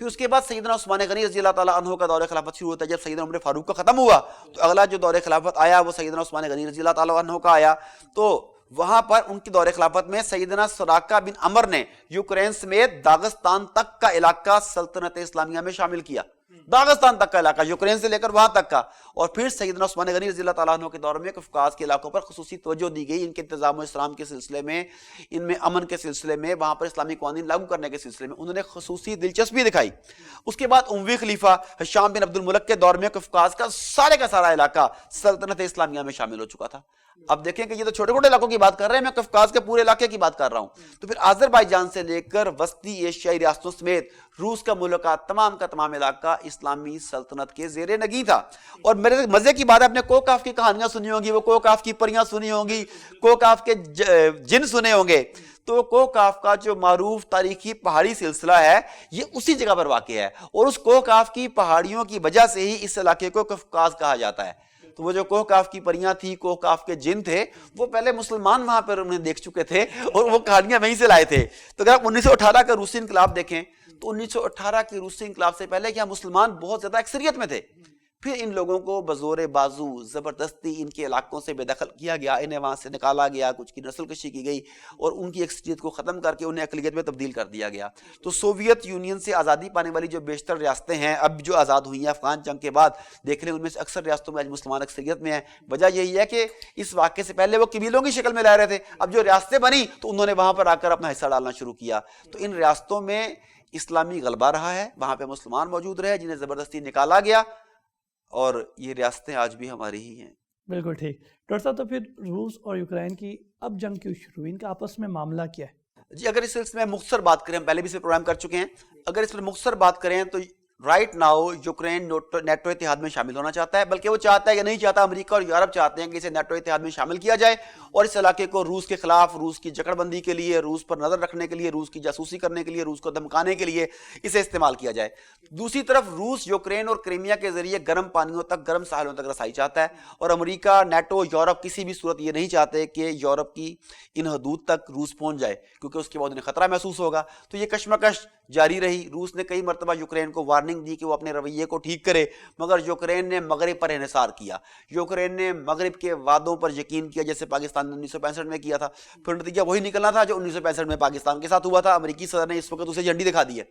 پھر اس کے بعد سیدنا عثمان غنی رضی اللہ تعالیٰ عنہ کا دور خلافت شروع ہوتا ہے. جب سیدنا عمر فاروق کا ختم ہوا تو اگلا جو دور خلافت آیا وہ سیدنا عثمان غنی رضی اللہ تعالیٰ عنہ کا آیا. تو وہاں پر ان کی دور خلافت میں سیدنا سراقہ بن عمر نے یوکرین سمیت داغستان تک کا علاقہ سلطنت اسلامیہ میں شامل کیا. داغستان تک کا علاقہ, یوکرین سے لے کر وہاں تک کا. اور پھر سیدنا عثمان غنی رضی اللہ تعالیٰ عنہ کے دور میں قفقاز کے علاقوں پر خصوصی توجہ دی گئی, ان کے انتظام و اسلام کے سلسلے میں, ان میں امن کے سلسلے میں, وہاں پر اسلامی قوانین لاگو کرنے کے سلسلے میں انہوں نے خصوصی دلچسپی دکھائی. اس کے بعد اموی خلیفہ ہشام بن عبد الملک کے دور میں قفقاز کا سارا علاقہ سلطنت اسلامیہ میں شامل ہو چکا تھا. اب دیکھیں کہ یہ تو چھوٹے چھوٹے علاقوں کی بات کر رہے ہیں, میں قفقاز کے پورے علاقے کی بات کر رہا ہوں. تو پھر آذربائیجان سے لے کر وسطی ایشیائی ریاستوں سمیت روس کا ملک کا تمام علاقہ اسلامی سلطنت کے زیر نگیں تھا. اور میرے مزے کی بات ہے, آپ نے کوکاف کی کہانیاں سنی ہوں گی, وہ کوکاف کی پریاں سنی ہوں گی, کوکاف کے جن سنے ہوں گے. تو کوکاف کا جو معروف تاریخی پہاڑی سلسلہ ہے یہ اسی جگہ پر واقع ہے, اور اس کوکاف کی پہاڑیوں کی وجہ سے ہی اس علاقے کو قفقاز کہا جاتا ہے. تو وہ جو کوکاف کی پریاں تھی, کوکاف کے جن تھے, وہ پہلے مسلمان وہاں پر انہیں دیکھ چکے تھے اور وہ کہانیاں وہیں سے لائے تھے. تو اگر آپ 1918 کا روسی انقلاب دیکھیں تو 1918 کی روسی انقلاب سے پہلے کیا مسلمان بہت زیادہ اکثریت میں تھے. پھر ان لوگوں کو بزور بازو زبردستی ان کے علاقوں سے بے دخل کیا گیا, انہیں وہاں سے نکالا گیا, کچھ کی نسل کشی کی گئی اور ان کی اکثریت کو ختم کر کے انہیں اقلیت میں تبدیل کر دیا گیا. تو سوویت یونین سے آزادی پانے والی جو بیشتر ریاستیں ہیں اب جو آزاد ہوئی ہیں افغان جنگ کے بعد, دیکھ لیں ان میں سے اکثر ریاستوں میں آج مسلمان اکثریت میں ہیں. وجہ یہی ہے کہ اس واقعے سے پہلے وہ قبیلوں کی شکل میں رہ رہے تھے, اب جو ریاستیں بنی تو انہوں نے وہاں پر آ کر اپنا حصہ ڈالنا شروع کیا. تو ان ریاستوں میں اسلامی غلبہ رہا ہے, وہاں پہ مسلمان موجود رہے جنہیں زبردستی نکالا گیا, اور یہ ریاستیں آج بھی ہماری ہی ہیں. بالکل ٹھیک. ڈاکٹر صاحب, تو پھر روس اور یوکرین کی اب جنگ کیوں شروع ہوئی, ان کا آپس میں معاملہ کیا ہے؟ جی اگر اس سلسلے میں مختصر بات کریں, ہم پہلے بھی اس پہ پروگرام کر چکے ہیں, اگر اس پر مختصر بات کریں تو رائٹ ناؤ یوکرین نیٹو اتحاد میں شامل ہونا چاہتا ہے, بلکہ وہ چاہتا ہے یا نہیں چاہتا, امریکہ اور یورپ چاہتے ہیں کہ اسے نیٹو اتحاد میں شامل کیا جائے اور اس علاقے کو روس کے خلاف, روس کی جکڑ بندی کے لیے, روس پر نظر رکھنے کے لیے, روس کی جاسوسی کرنے کے لیے, روس کو دھمکانے کے لیے اسے استعمال کیا جائے. دوسری طرف روس یوکرین اور کریمیا کے ذریعے گرم پانیوں تک, گرم ساحلوں تک رسائی چاہتا ہے, اور امریکہ, نیٹو, یورپ کسی بھی صورت یہ نہیں چاہتے کہ یورپ کی ان حدود تک روس پہنچ جائے, کیونکہ اس کے بعد انہیں خطرہ محسوس ہوگا. تو یہ کشمکش جاری رہی. روس نے کئی مرتبہ یوکرین کو وارننگ دی کہ وہ اپنے رویے کو ٹھیک کرے, مگر یوکرین نے مغرب پر انحصار کیا. یوکرین نے مغرب کے وعدوں پر یقین کیا جیسے پاکستان نے 1965 میں کیا تھا. پھر نتیجہ وہی نکلنا تھا جو 1965 میں پاکستان کے ساتھ ہوا تھا. امریکی صدر نے اس وقت اسے جھنڈی دکھا دی ہے,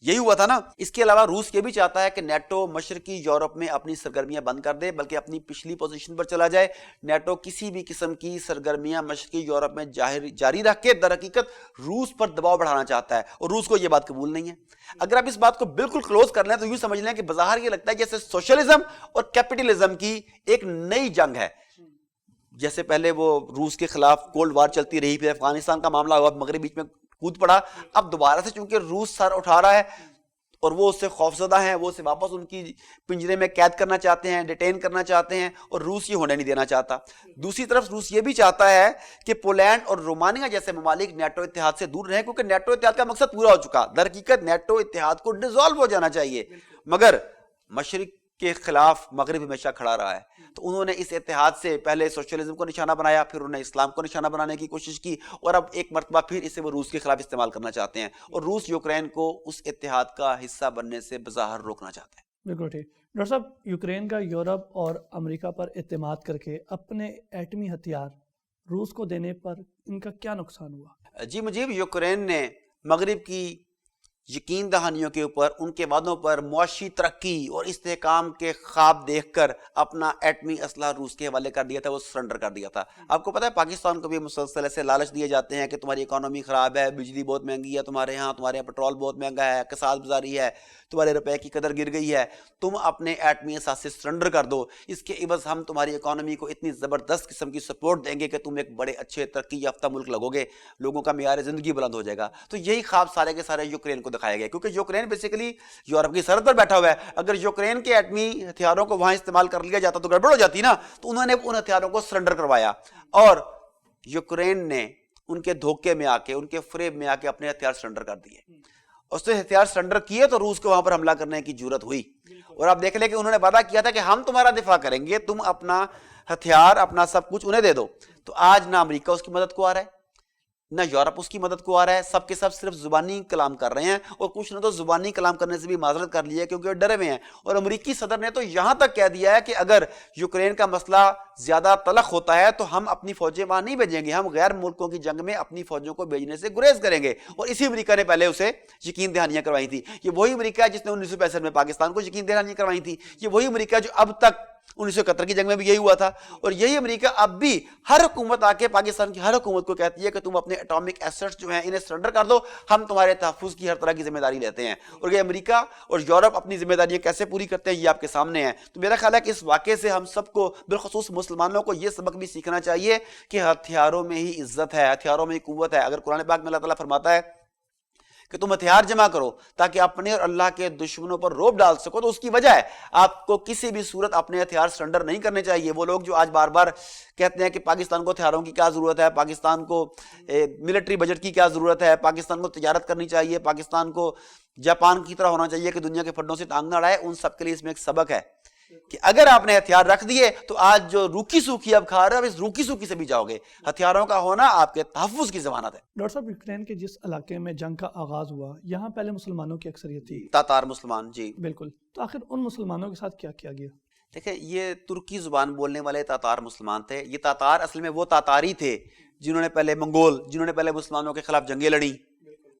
یہی ہوا تھا نا. اس کے علاوہ روس یہ بھی چاہتا ہے کہ نیٹو مشرقی یورپ میں اپنی سرگرمیاں بند کر دے, بلکہ اپنی پچھلی پوزیشن پر چلا جائے. نیٹو کسی بھی قسم کی سرگرمیاں مشرقی یورپ میں جاری رکھ کے در حقیقت روس پر دباؤ بڑھانا چاہتا ہے, اور روس کو یہ بات قبول نہیں ہے. اگر آپ اس بات کو بالکل کلوز کر لیں تو یوں سمجھ لیں کہ بظاہر یہ لگتا ہے جیسے سوشلزم اور کیپٹلزم کی ایک نئی جنگ ہے. جیسے پہلے وہ روس کے خلاف کولڈ وار چلتی رہی, پھر افغانستان کا معاملہ ہوا, مغرب بیچ میں کود پڑا. اب دوبارہ سے چونکہ روس سر اٹھا رہا ہے اور وہ اس سے خوفزدہ ہیں, وہ اسے واپس ان کی پنجرے میں قید کرنا چاہتے ہیں, ڈیٹین کرنا چاہتے ہیں, اور روس یہ ہونے نہیں دینا چاہتا. دوسری طرف روس یہ بھی چاہتا ہے کہ پولینڈ اور رومانیہ جیسے ممالک نیٹو اتحاد سے دور رہیں, کیونکہ نیٹو اتحاد کا مقصد پورا ہو چکا. در حقیقت نیٹو اتحاد کو ڈیزالو ہو جانا چاہیے, مگر مشرق کے خلاف مغرب ہمیشہ کھڑا رہا ہے. تو انہوں نے اس اتحاد سے پہلے سوشلزم کو نشانہ بنایا, پھر انہوں نے اسلام کو نشانہ بنانے کی کوشش کی, اور اب ایک مرتبہ پھر اسے وہ روس کے خلاف استعمال کرنا چاہتے ہیں, اور روس یوکرین کو اس اتحاد کا حصہ بننے سے بظاہر روکنا چاہتا ہے. بالکل ٹھیک. ڈاکٹر صاحب, یوکرین کا یورپ اور امریکہ پر اعتماد کر کے اپنے ایٹمی ہتھیار روس کو دینے پر ان کا کیا نقصان ہوا؟ جی مجیب, یوکرین نے مغرب کی یقین دہانیوں کے اوپر, ان کے وعدوں پر معاشی ترقی اور استحکام کے خواب دیکھ کر اپنا ایٹمی اسلحہ روس کے حوالے کر دیا تھا, وہ سرنڈر کر دیا تھا. آپ کو پتہ ہے پاکستان کو بھی مسلسل ایسے لالچ دیے جاتے ہیں کہ تمہاری اکانومی خراب ہے, بجلی بہت مہنگی ہے تمہارے یہاں پٹرول بہت مہنگا ہے, کساد بازاری ہے, تمہارے روپے کی قدر گر گئی ہے, تم اپنے ایٹمی اثاثے سرنڈر کر دو, اس کے عوض ہم تمہاری اکانومی کو اتنی زبردست قسم کی سپورٹ دیں گے کہ تم ایک بڑے اچھے ترقی یافتہ ملک لگو گے, لوگوں کا معیار زندگی بلند ہو جائے گا. تو یہی خواب سارے کے سارے یوکرین کو دکھایا گیا, کیونکہ یوکرین بیسیکلی یورپ کی سرحد پر بیٹھا ہوا ہے. اگر یوکرین کے ایٹمی ہتھیاروں کو وہاں استعمال کر لیا جاتا تو گڑبڑ ہو جاتی نا. تو انہوں نے ان ہتھیاروں کو سرنڈر کروایا, اور یوکرین نے ان کے دھوکے میں آ کے, ان کے فریب میں آ کے اپنے ہتھیار سرنڈر کر دیے. اس نے ہتھیار سرنڈر کیے تو روس کو وہاں پر حملہ کرنے کی جرات ہوئی. اور آپ دیکھ لیں کہ انہوں نے وعدہ کیا تھا کہ ہم تمہارا دفاع کریں گے, تم اپنا ہتھیار, اپنا سب کچھ انہیں دے دو. تو آج نہ امریکہ اس کی مدد کو آ رہا ہے, نہ یورپ اس کی مدد کو آ رہا ہے، سب کے سب صرف زبانی کلام کر رہے ہیں، اور کچھ نے تو زبانی کلام کرنے سے بھی معذرت کر لی ہے کیونکہ وہ ڈرے ہوئے ہیں. اور امریکی صدر نے تو یہاں تک کہہ دیا ہے کہ اگر یوکرین کا مسئلہ زیادہ تلخ ہوتا ہے تو ہم اپنی فوجیں وہاں نہیں بھیجیں گے، ہم غیر ملکوں کی جنگ میں اپنی فوجوں کو بھیجنے سے گریز کریں گے. اور اسی امریکہ نے پہلے اسے یقین دہانیاں کروائی تھی. یہ وہی امریکہ ہے جس نے 1965 میں پاکستان کو یقین دہانیاں کروائی تھی. یہ وہی امریکہ جو اب تک 1971 کی جنگ میں بھی یہی ہوا تھا. اور یہی امریکہ اب بھی ہر حکومت آ کے پاکستان کی ہر حکومت کو کہتی ہے کہ تم اپنے اٹامک ایسٹس جو ہیں انہیں سرنڈر کر دو، ہم تمہارے تحفظ کی ہر طرح کی ذمہ داری لیتے ہیں. اور یہ امریکہ اور یورپ اپنی ذمہ داریاں کیسے پوری کرتے ہیں یہ آپ کے سامنے ہے. تو میرا خیال ہے کہ اس واقعے سے ہم سب کو بالخصوص مسلمانوں کو یہ سبق بھی سیکھنا چاہیے کہ ہتھیاروں میں ہی عزت ہے، ہتھیاروں میں ہی قوت ہے. اگر قرآن پاک میں اللہ تعالیٰ فرماتا ہے کہ تم ہتھیار جمع کرو تاکہ اپنے اور اللہ کے دشمنوں پر روب ڈال سکو، تو اس کی وجہ ہے آپ کو کسی بھی صورت اپنے ہتھیار سرنڈر نہیں کرنے چاہیے. وہ لوگ جو آج بار بار کہتے ہیں کہ پاکستان کو ہتھیاروں کی کیا ضرورت ہے، پاکستان کو ملٹری بجٹ کی کیا ضرورت ہے، پاکستان کو تجارت کرنی چاہیے، پاکستان کو جاپان کی طرح ہونا چاہیے کہ دنیا کے پھڈوں سے ٹانگ نہ اڑائے، ان سب کے لیے اس میں ایک سبق ہے کہ اگر آپ نے ہتھیار رکھ دیے تو آج جو روکی سوکھی اب کھا رہے ہو، اس روکی سوکھی سے بھی جاؤ گے. ہتھیاروں کا ہونا آپ کے تحفظ کی ضمانت ہے. ڈاکٹر صاحب، یوکرین کے جس علاقے میں جنگ کا آغاز ہوا یہاں پہلے مسلمانوں کی اکثریت تھی، تاتار مسلمان. جی بالکل. تو آخر ان مسلمانوں کے ساتھ کیا کیا گیا؟ دیکھیں، یہ ترکی زبان بولنے والے تاتار مسلمان تھے. یہ تاتار اصل میں وہ تاتاری تھے جنہوں نے پہلے منگول، جنہوں نے پہلے مسلمانوں کے خلاف جنگیں لڑیں،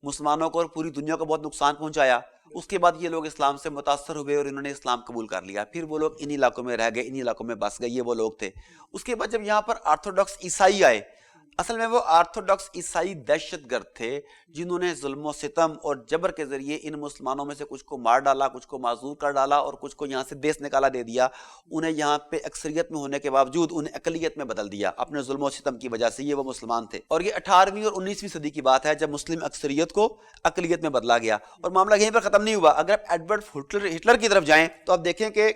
مسلمانوں کو اور پوری دنیا کو بہت نقصان پہنچایا. اس کے بعد یہ لوگ اسلام سے متاثر ہوئے اور انہوں نے اسلام قبول کر لیا. پھر وہ لوگ انہی علاقوں میں رہ گئے، انہی علاقوں میں بس گئے. یہ وہ لوگ تھے. اس کے بعد جب یہاں پر آرتھوڈاکس عیسائی آئے، اصل میں وہ آرتھوڈاکس عیسائی دہشت گرد تھے جنہوں نے ظلم و ستم اور جبر کے ذریعے ان مسلمانوں میں سے کچھ کو مار ڈالا، کچھ کو معذور کر ڈالا اور کچھ کو یہاں سے دیس نکالا دے دیا. انہیں یہاں پہ اکثریت میں ہونے کے باوجود انہیں اقلیت میں بدل دیا اپنے ظلم و ستم کی وجہ سے. یہ وہ مسلمان تھے. اور یہ 18ویں اور 19ویں صدی کی بات ہے جب مسلم اکثریت کو اقلیت میں بدلا گیا. اور معاملہ یہیں پر ختم نہیں ہوا. اگر آپ ایڈورڈ ہٹلر کی طرف جائیں تو آپ دیکھیں کہ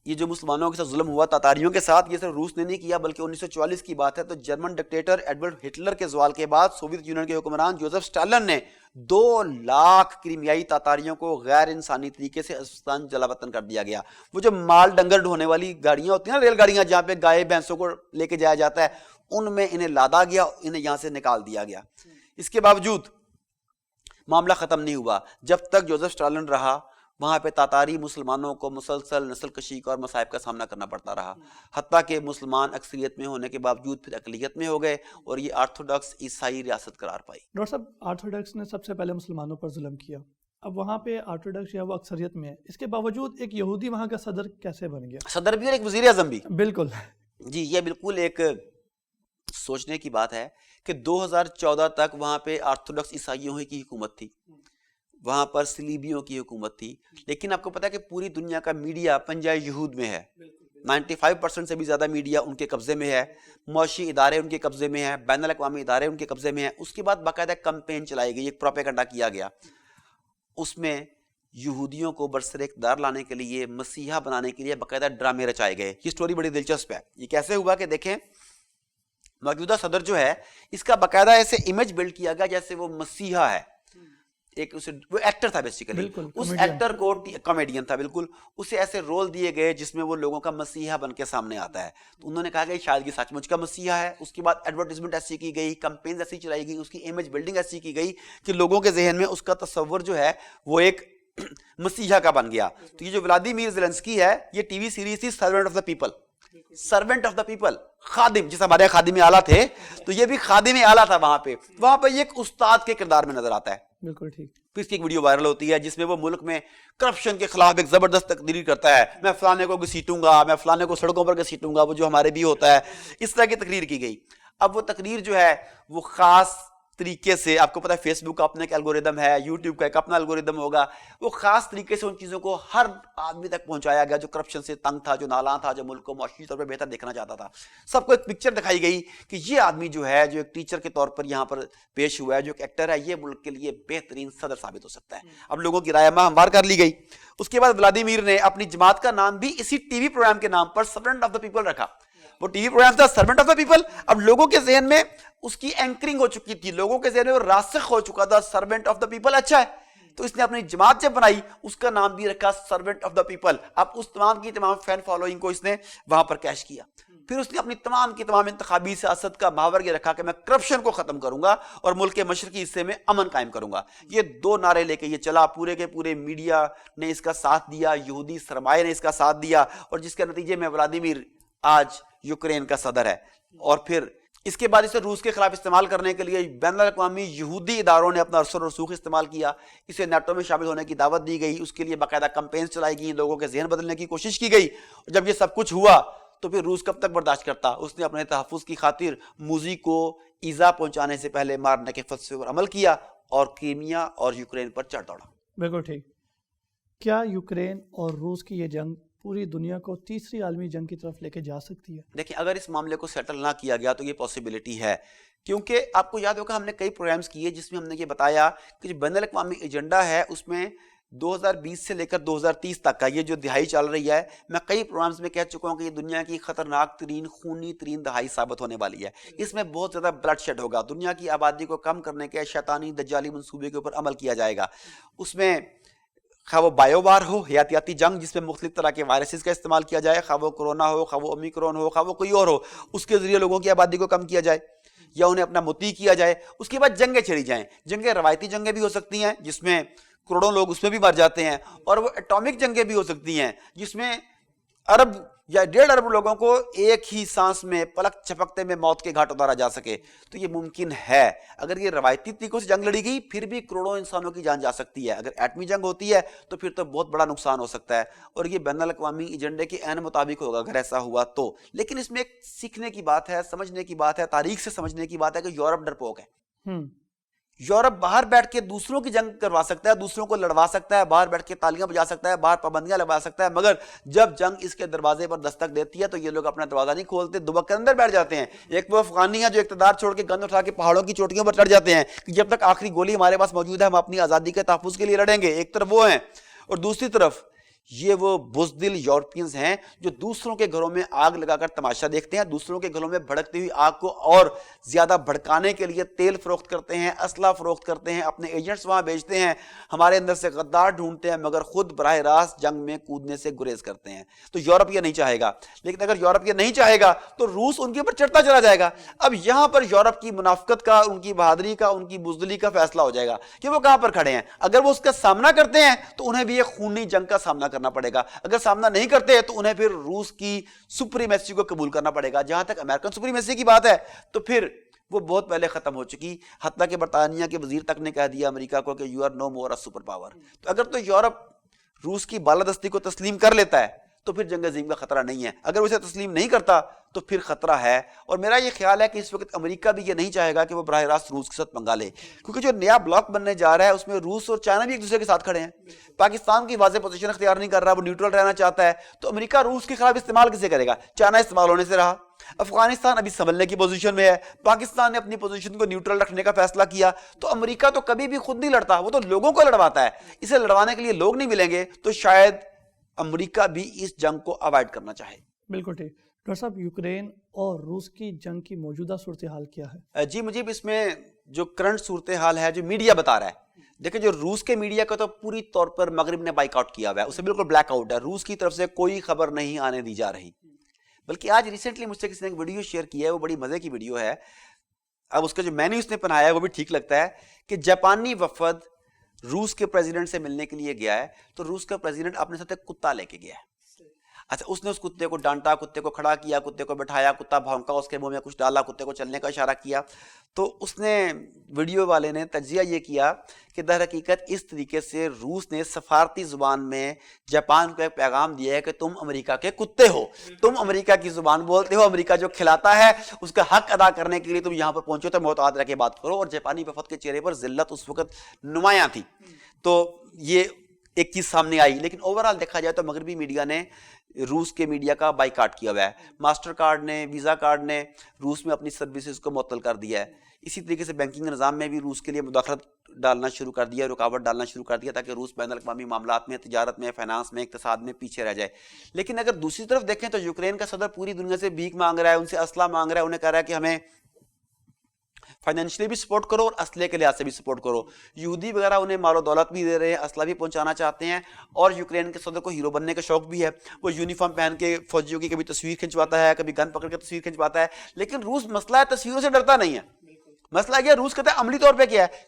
یہ جو مسلمانوں کے ساتھ ظلم ہوا تاتاریوں کے ساتھ، یہ صرف روس نے نہیں کیا بلکہ 1944 کی بات ہے. تو جرمن ڈکٹیٹر ایڈورڈ ہٹلر کے زوال کے بعد سوویت یونین کے حکمران جوزف اسٹالن نے 2 لاکھ کریمیائی تاتاریوں کو غیر انسانی طریقے سے ازبکستان جلا وطن کر دیا گیا. وہ جو مال ڈنگر ڈھونے والی گاڑیاں ہوتی ہیں نا، ریل گاڑیاں جہاں پہ گائے بھینسوں کو لے کے جایا جاتا ہے، ان میں انہیں لادا گیا، انہیں یہاں سے نکال دیا گیا. اس کے باوجود معاملہ ختم نہیں ہوا. جب تک جوزف اسٹالن رہا وہاں پہ تاتاری مسلمانوں کو مسلسل نسل کشی اور مصائب کا سامنا کرنا پڑتا رہا، حتیٰ کہ مسلمان اکثریت میں ہونے کے باوجود پھر اقلیت میں ہو گئے اور یہ آرتھوڈاکس عیسائی ریاست قرار پائی. ڈاکٹر صاحب، آرتھوڈاکس نے سب سے پہلے مسلمانوں پر ظلم کیا. اب وہاں پہ آرتھوڈاکس جو ہے وہ اکثریت میں ہے، اس کے باوجود ایک یہودی وہاں کا صدر کیسے بن گیا؟ صدر بھی اور ایک وزیر اعظم بھی. بالکل جی، یہ بالکل ایک سوچنے کی بات ہے کہ 2014 تک وہاں پہ آرتھوڈاکس عیسائیوں کی حکومت تھی، وہاں پر صلیبیوں کی حکومت تھی. لیکن آپ کو پتا ہے کہ پوری دنیا کا میڈیا پنجہ یہود میں ہے. 95% سے بھی زیادہ میڈیا ان کے قبضے میں ہے، معاشی ادارے ان کے قبضے میں ہیں، بین الاقوامی ادارے ان کے قبضے میں ہیں. اس کے بعد باقاعدہ کمپین چلائی گئی، ایک پروپیگنڈا کیا گیا. اس میں یہودیوں کو برسر اقتدار لانے کے لیے، مسیحا بنانے کے لیے باقاعدہ ڈرامے رچائے گئے. یہ سٹوری بڑی دلچسپ ہے. یہ کیسے ہوا کہ دیکھیں، موجودہ صدر جو ہے اس کا باقاعدہ ایسے امیج بلڈ کیا گیا جیسے وہ مسیحا ہے. وہ ایکٹر تھا بیسیکلی، اس ایکٹر کو کامیڈین تھا بالکل، اسے ایسے رول دیے گئے جس میں وہ لوگوں کا مسیحا بن کے سامنے آتا ہے. تو انہوں نے کہا کہ شاید یہ سچ مچ کا مسیحا ہے. اس کے بعد ایڈورٹائزمنٹ ایسی کی گئی، کمپینز ایسی چلائی گئی، اس کی امیج بلڈنگ ایسی کی گئی کہ لوگوں کے ذہن میں اس کا تصور جو ہے وہ ایک مسیحا کا بن گیا. تو یہ جو ولادیمیر زیلنسکی ہے، یہ ٹی وی سیریز تھی servant of the people. Servant of the people, خادم، جس ہمارے خادم اعلیٰ تھے تو یہ بھی خادم اعلیٰ تھا. وہاں پہ یہ ایک استاد کے کردار میں نظر آتا ہے. بالکل ٹھیک. پھر اس کی ایک ویڈیو وائرل ہوتی ہے جس میں وہ ملک میں کرپشن کے خلاف ایک زبردست تقریر کرتا ہے. میں فلانے کو گھسیٹوں گا، میں فلانے کو سڑکوں پر گھسیٹوں گا، وہ جو ہمارے بھی ہوتا ہے. اس طرح کی تقریر کی گئی. اب وہ تقریر جو ہے وہ خاص طریقے سے، آپ کو پتا ہے فیس بک کا اپنا ایک الگوریدم ہے، یوٹیوب کا ایک اپنا الگوریدم ہوگا، وہ خاص طریقے سے ان چیزوں کو ہر آدمی تک پہنچایا گیا جو کرپشن سے تنگ تھا، جو نالاں تھا، جو ملک کو معاشی طور پہ بہتر دیکھنا چاہتا تھا. سب کو ایک پکچر دکھائی گئی کہ یہ آدمی جو ہے، جو ایک ٹیچر کے طور پر یہاں پر پیش ہوا ہے، جو ایک ایکٹر ہے، یہ ملک کے لیے بہترین صدر ثابت ہو سکتا ہے. اب لوگوں کی رائے ہموار کر لی گئی. اس کے بعد ولادیمیر نے اپنی جماعت کا نام بھی اسی ٹی وی پروگرام کے نام پر سرونٹ آف دا پیپل رکھا. وہ ٹی وی پروگرام تھا سرونٹ آف دا پیپل. اب لوگوں کے ذہن میں اس کی اینکرنگ ہو چکی تھی، لوگوں کے ذہن میں وہ راسخ ہو چکا تھا سرونٹ آف دا پیپل اچھا ہے. تو اس نے اپنی جماعت جب بنائی اس کا نام بھی رکھا سرونٹ آف دا پیپل. اب اس تمام کی تمام فین فالوئنگ کو اس نے وہاں پر کیش کیا. پھر اس نے اپنی تمام کی تمام انتخابی سیاست کا محور یہ رکھا کہ میں کرپشن کو ختم کروں گا اور ملک کے مشرقی حصے میں امن قائم کروں گا. یہ 2 نعرے لے کے یہ چلا. پورے کے پورے میڈیا نے اس کا ساتھ دیا, یہودی سرمایہ نے اس کا ساتھ دیا, اور جس کے نتیجے میں ولادیمیر آج یوکرین کا صدر ہے. اور پھر اس کے بعد اسے روس کے خلاف استعمال کرنے کے لیے بین الاقوامی یہودی اداروں نے اپنا اثر و رسوخ استعمال کیا. اسے نیٹو میں شامل ہونے کی دعوت دی گئی, اس کے لیے باقاعدہ کمپینز چلائی گئیں, لوگوں کے ذہن بدلنے کی کوشش کی گئی. اور جب یہ سب کچھ ہوا تو پھر روس کب تک برداشت کرتا؟ اس نے اپنے تحفظ کی خاطر موزی کو ایذا پہنچانے سے پہلے مارنے کے فلسفے پر عمل کیا اور کریمیا اور یوکرین پر چڑھ دوڑا. بالکل ٹھیک. کیا یوکرین اور روس کی یہ جنگ پوری دنیا کو تیسری عالمی جنگ کی طرف لے کے جا سکتی ہے؟ دیکھیں, اگر اس معاملے کو سیٹل نہ کیا گیا تو یہ پاسبلٹی ہے, کیونکہ آپ کو یاد ہوگا ہم نے کئی پروگرامز کیے جس میں ہم نے یہ بتایا کہ جو بین الاقوامی ایجنڈا ہے اس میں 2020 سے لے کر 2030 تک کا یہ جو دہائی چل رہی ہے, میں کئی پروگرامز میں کہہ چکا ہوں کہ یہ دنیا کی خطرناک ترین خونی ترین دہائی ثابت ہونے والی ہے. اس میں بہت زیادہ بلڈ شیڈ ہوگا. دنیا کی آبادی کو کم کرنے کے شیطانی دجالی منصوبے کے اوپر عمل کیا جائے گا. اس میں خواہ وہ بایو وار ہو, حیاتیاتی جنگ جس میں مختلف طرح کے وائرسز کا استعمال کیا جائے, خواہ وہ کرونا ہو, خواہ وہ اومیکرون ہو, خواہ وہ کوئی اور ہو, اس کے ذریعے لوگوں کی آبادی کو کم کیا جائے یا انہیں اپنا مطیع کیا جائے. اس کے بعد جنگیں چھڑی جائیں. جنگیں روایتی جنگیں بھی ہو سکتی ہیں جس میں کروڑوں لوگ اس میں بھی مر جاتے ہیں, اور وہ ایٹامک جنگیں بھی ہو سکتی ہیں جس میں ارب یا 1.5 ارب لوگوں کو ایک ہی سانس میں پلک چھپکتے میں موت کے گھاٹ اتارا جا سکے. تو یہ ممکن ہے. اگر یہ روایتی طریقوں سے جنگ لڑی گئی پھر بھی کروڑوں انسانوں کی جان جا سکتی ہے. اگر ایٹمی جنگ ہوتی ہے تو پھر تو بہت بڑا نقصان ہو سکتا ہے, اور یہ بین الاقوامی ایجنڈے کے عین مطابق ہوگا اگر ایسا ہوا تو. لیکن اس میں ایک سیکھنے کی بات ہے, سمجھنے کی بات ہے, تاریخ سے سمجھنے کی بات ہے کہ یورپ ڈرپوک ہے. یورپ باہر بیٹھ کے دوسروں کی جنگ کروا سکتا ہے, دوسروں کو لڑوا سکتا ہے, باہر بیٹھ کے تالیاں بجا سکتا ہے, باہر پابندیاں لگا سکتا ہے, مگر جب جنگ اس کے دروازے پر دستک دیتی ہے تو یہ لوگ اپنا دروازہ نہیں کھولتے, دبک کے اندر بیٹھ جاتے ہیں. ایک وہ افغانی ہیں جو اقتدار چھوڑ کے گند اٹھا کے پہاڑوں کی چوٹیوں پر چڑھ جاتے ہیں کہ جب تک آخری گولی ہمارے پاس موجود ہے ہم اپنی آزادی کے تحفظ کے لیے لڑیں گے. ایک طرف وہ ہیں, اور دوسری طرف یہ وہ بزدل یورپینز ہیں جو دوسروں کے گھروں میں آگ لگا کر تماشا دیکھتے ہیں, دوسروں کے گھروں میں بھڑکتی ہوئی آگ کو اور زیادہ بھڑکانے کے لیے تیل فروخت کرتے ہیں, اسلحہ فروخت کرتے ہیں, اپنے ایجنٹس وہاں بھیجتے ہیں, ہمارے اندر سے غدار ڈھونڈتے ہیں, مگر خود براہ راست جنگ میں کودنے سے گریز کرتے ہیں. تو یورپ یہ نہیں چاہے گا. لیکن اگر یورپ یہ نہیں چاہے گا تو روس ان کے اوپر چڑھتا چلا جائے گا. اب یہاں پر یورپ کی منافقت کا, ان کی بہادری کا, ان کی بزدلی کا فیصلہ ہو جائے گا کہ وہ کہاں پر کھڑے ہیں. اگر وہ اس کا سامنا کرتے ہیں تو انہیں بھی ایک خونی جنگ کا سامنا کرنا پڑے گا. اگر سامنا نہیں کرتے تو انہیں پھر روس کی سپریمیسی کو قبول کرنا پڑے گا. جہاں تک امریکن سپریمیسی کی بات ہے تو پھر وہ بہت پہلے ختم ہو چکی. حتیٰ کہ برطانیہ کے وزیر تک نے کہہ دیا امریکہ کو کہ you are no more a superpower. تو اگر تو یورپ روس کی بالادستی کو تسلیم کر لیتا ہے تو پھر جنگ عظیم کا خطرہ نہیں ہے. اگر وہ اسے تسلیم نہیں کرتا تو پھر خطرہ ہے. اور میرا یہ خیال ہے کہ اس وقت امریکہ بھی یہ نہیں چاہے گا کہ وہ براہ راست روس کے ساتھ پنگا لے, کیونکہ جو نیا بلاک بننے جا رہا ہے اس میں روس اور چائنا بھی ایک دوسرے کے ساتھ کھڑے ہیں. پاکستان کی واضح پوزیشن اختیار نہیں کر رہا, وہ نیوٹرل رہنا چاہتا ہے. تو امریکہ روس کے خلاف استعمال کسے کرے گا؟ چائنا استعمال ہونے سے رہا. افغانستان ابھی سنبھلنے کی پوزیشن میں ہے, پاکستان نے اپنی پوزیشن کو نیوٹرل رکھنے کا فیصلہ کیا. تو امریکہ تو کبھی بھی خود نہیں لڑتا, وہ تو لوگوں کو لڑواتا ہے. اسے لڑوانے کے لیے لوگ نہیں ملیں گے تو شاید امریکہ بھی اس جنگ کو اوائڈ کرنا چاہے. بالکل ٹھیک. ڈاکٹر صاحب, یوکرین اور روس کی جنگ کی موجودہ صورتحال کیا ہے؟ جی مجھے اس میں جو کرنٹ صورتحال ہے جو میڈیا بتا رہا ہے, دیکھیں جو روس کے میڈیا کا تو پوری طور پر مغرب نے بائیک آؤٹ کیا ہوا ہے, اسے بالکل بلیک آؤٹ ہے. روس کی طرف سے کوئی خبر نہیں آنے دی جا رہی. بلکہ آج ریسنٹلی مجھ سے کسی نے ایک ویڈیو شیئر کیا ہے, وہ بڑی مزے کی ویڈیو ہے. اب اس کا جو مینیو اس نے بنایا ہے وہ بھی ٹھیک لگتا ہے کہ جاپانی وفد روس کے پریزیڈنٹ سے ملنے کے لیے گیا ہے تو روس کا پریزیڈنٹ اپنے ساتھ ایک کتا لے کے گیا ہے. اچھا, اس نے اس کتے کو ڈانٹا, کتے کو کھڑا کیا, کتے کو بٹھایا, کتا بھونکا, اس کے منہ میں کچھ ڈالا, کتے کو چلنے کا اشارہ کیا. تو اس نے ویڈیو والے نے تجزیہ یہ کیا کہ در حقیقت اس طریقے سے روس نے سفارتی زبان میں جاپان کو ایک پیغام دیا ہے کہ تم امریکہ کے کتے ہو, تم امریکہ کی زبان بولتے ہو, امریکہ جو کھلاتا ہے اس کا حق ادا کرنے کے لیے تم یہاں پر پہنچو تو محتاط رہ کے بات کرو. اور جاپانی وفد کے چہرے پر ذلت اس وقت نمایاں تھی. تو یہ ایک چیز سامنے آئی. لیکن اوورآل دیکھا جائے تو مغربی میڈیا نے روس کے میڈیا کا بائیکاٹ کیا ہوا ہے. ماسٹر کارڈ نے, ویزا کارڈ نے روس میں اپنی سروسز کو معطل کر دیا ہے. اسی طریقے سے بینکنگ نظام میں بھی روس کے لیے مداخلت ڈالنا شروع کر دیا, رکاوٹ ڈالنا شروع کر دیا تاکہ روس بین الاقوامی معاملات میں, تجارت میں, فائنانس میں, اقتصاد میں پیچھے رہ جائے. لیکن اگر دوسری طرف دیکھیں تو یوکرین کا صدر پوری دنیا سے بھیک مانگ رہا ہے, ان سے اسلحہ مانگ رہا ہے, انہیں کہہ رہا ہے کہ ہمیں فائنینشلی بھی سپورٹ کرو اور اسلحے کے لحاظ سے بھی سپورٹ کرو. یہودی وغیرہ انہیں مال و دولت بھی دے رہے ہیں, اسلحہ بھی پہنچانا چاہتے ہیں, اور یوکرین کے صدر کو ہیرو بننے کا شوق بھی ہے. وہ یونیفارم پہن کے فوجیوں کی کبھی تصویر کھنچواتا ہے, کبھی گن پکڑ کے تصویر کھنچواتا ہے. لیکن روس مسئلہ ہے تصویروں سے ڈرتا نہیں ہے. مسئلہ کیا ہے, روس کہتا ہے عملی طور پہ کیا ہے,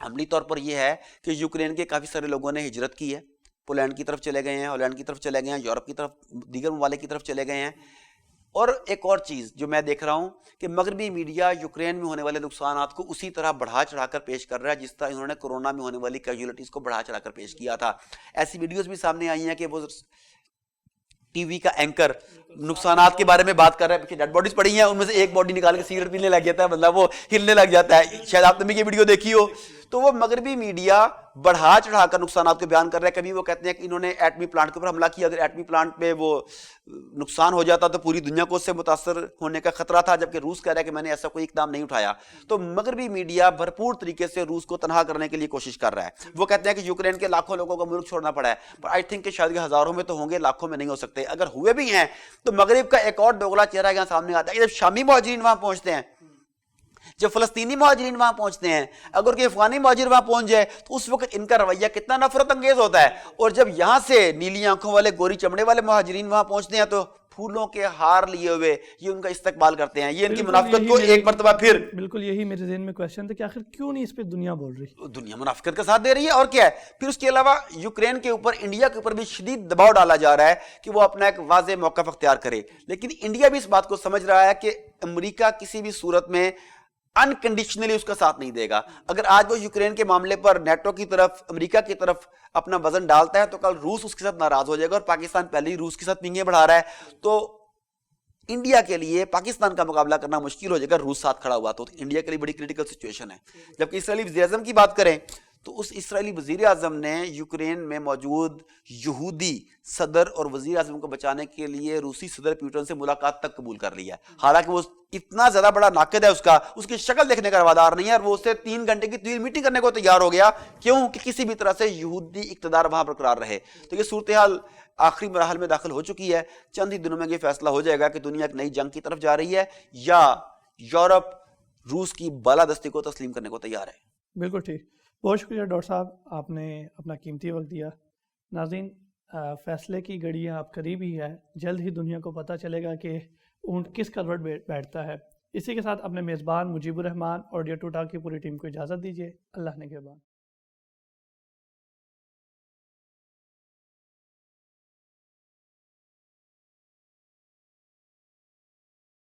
عملی طور پر یہ ہے کہ یوکرین کے کافی سارے لوگوں نے ہجرت کی ہے, پولینڈ کی طرف چلے گئے ہیں, ہالینڈ کی طرف چلے گئے ہیں, یورپ کی طرف, دیگر ممالک کی طرف چلے گئے ہیں. اور ایک اور چیز جو میں دیکھ رہا ہوں کہ مغربی میڈیا یوکرین میں ہونے والے نقصانات کو اسی طرح بڑھا چڑھا کر پیش کر رہا ہے جس طرح انہوں نے کورونا میں ہونے والی کیجولیٹیز کو بڑھا چڑھا کر پیش کیا تھا. ایسی ویڈیوز بھی سامنے آئی ہیں کہ وہ ٹی وی کا اینکر نقصانات کے بارے میں بات کر رہا ہے, پیچھے ڈیڈ باڈیز پڑی ہیں, ان میں سے ایک باڈی نکال کے سگریٹ پینے لگ جاتا ہے, مطلب وہ ہلنے لگ جاتا ہے. شاید آپ نے بھی یہ ویڈیو دیکھی ہو. تو وہ مغربی میڈیا بڑھا چڑھا کر نقصانات کو بیان کر رہا ہے. کبھی وہ کہتے ہیں کہ انہوں نے ایٹمی پلانٹ کے اوپر حملہ کیا, اگر ایٹمی پلانٹ پہ وہ نقصان ہو جاتا تو پوری دنیا کو اس سے متاثر ہونے کا خطرہ تھا, جبکہ روس کہہ رہا ہے کہ میں نے ایسا کوئی اقدام نہیں اٹھایا. تو مغربی میڈیا بھرپور طریقے سے روس کو تنہا کرنے کے لیے کوشش کر رہا ہے. وہ کہتے ہیں کہ یوکرین کے لاکھوں لوگوں کو ملک چھوڑنا پڑا ہے, پر آئی تھنک کہ شاید ہزاروں میں تو ہوں گے, لاکھوں میں نہیں ہو سکتے. اگر ہوئے بھی ہیں تو مغرب کا ایک اور دوغلا چہرہ یہاں سامنے آتا ہے کہ جب شامی مہاجرین وہاں پہنچتے ہیں, جب فلسطینی مہاجرین وہاں پہنچتے ہیں, اگر کوئی افغانی مہاجر وہاں پہنچ جائے تو اس وقت ان کا رویہ کتنا نفرت انگیز ہوتا ہے. اور جب یہاں سے نیلی آنکھوں والے, گوری چمڑے والے مہاجرین وہاں پہنچتے ہیں تو پھولوں کے ہار لیے ہوئے یہ ان کا استقبال کرتے ہیں. یہ ان کی منافقت کو ایک مرتبہ پھر, بالکل یہی میرے ذہن میں کویسچن تھا کہ آخر کیوں نہیں اس پہ دنیا بول رہی, دنیا منافقت کا ساتھ دے رہی ہے اور کیا ہے. پھر اس کے علاوہ یوکرین کے اوپر, انڈیا کے اوپر بھی شدید دباؤ ڈالا جا رہا ہے کہ وہ اپنا ایک واضح موقف اختیار کرے. لیکن انڈیا بھی اس بات کو سمجھ رہا ہے کہ امریکہ کسی بھی صورت میں انکنڈیشنلی اس کا ساتھ نہیں دے گا. اگر آج وہ یوکرین کے معاملے پر نیٹو کی طرف, امریکہ کی طرف اپنا وزن ڈالتا ہے تو کل روس اس کے ساتھ ناراض ہو جائے گا, اور پاکستان پہلے ہی روس کے ساتھ پنگے بڑھا رہا ہے. تو انڈیا کے لیے پاکستان کا مقابلہ کرنا مشکل ہو جائے گا روس ساتھ کھڑا ہوا تو انڈیا کے لیے بڑی کریٹیکل سچویشن ہے. جبکہ اسرائیلی وزیر اعظم کی بات کریں تو اس اسرائیلی وزیر اعظم نے یوکرین میں موجود یہودی صدر اور وزیر اعظم کو بچانے کے لیے روسی صدر پیوٹن سے ملاقات تک قبول کر لیا ہے. حالانکہ وہ اتنا زیادہ بڑا ناقد ہے, اس کی شکل دیکھنے کا روادار نہیں ہے, اور وہ اس سے 3 گھنٹے کی طویل میٹنگ کرنے کو تیار ہو گیا. کیوں کہ کسی بھی طرح سے یہودی اقتدار وہاں برقرار رہے. تو یہ صورتحال آخری مراحل میں داخل ہو چکی ہے. چند ہی دنوں میں یہ فیصلہ ہو جائے گا کہ دنیا ایک نئی جنگ کی طرف جا رہی ہے یا یورپ روس کی بالادستی کو تسلیم کرنے کو تیار ہے. بالکل ٹھیک, بہت شکریہ ڈاکٹر صاحب, آپ نے اپنا قیمتی وقت دیا. ناظرین, فیصلے کی گھڑیاں آپ قریب ہی ہے, جلد ہی دنیا کو پتہ چلے گا کہ اونٹ کس کروٹ بیٹھتا ہے. اسی کے ساتھ اپنے میزبان مجیب الرحمان اور آڈیو ٹو ٹاک کی پوری ٹیم کو اجازت دیجیے. اللہ نگہبان.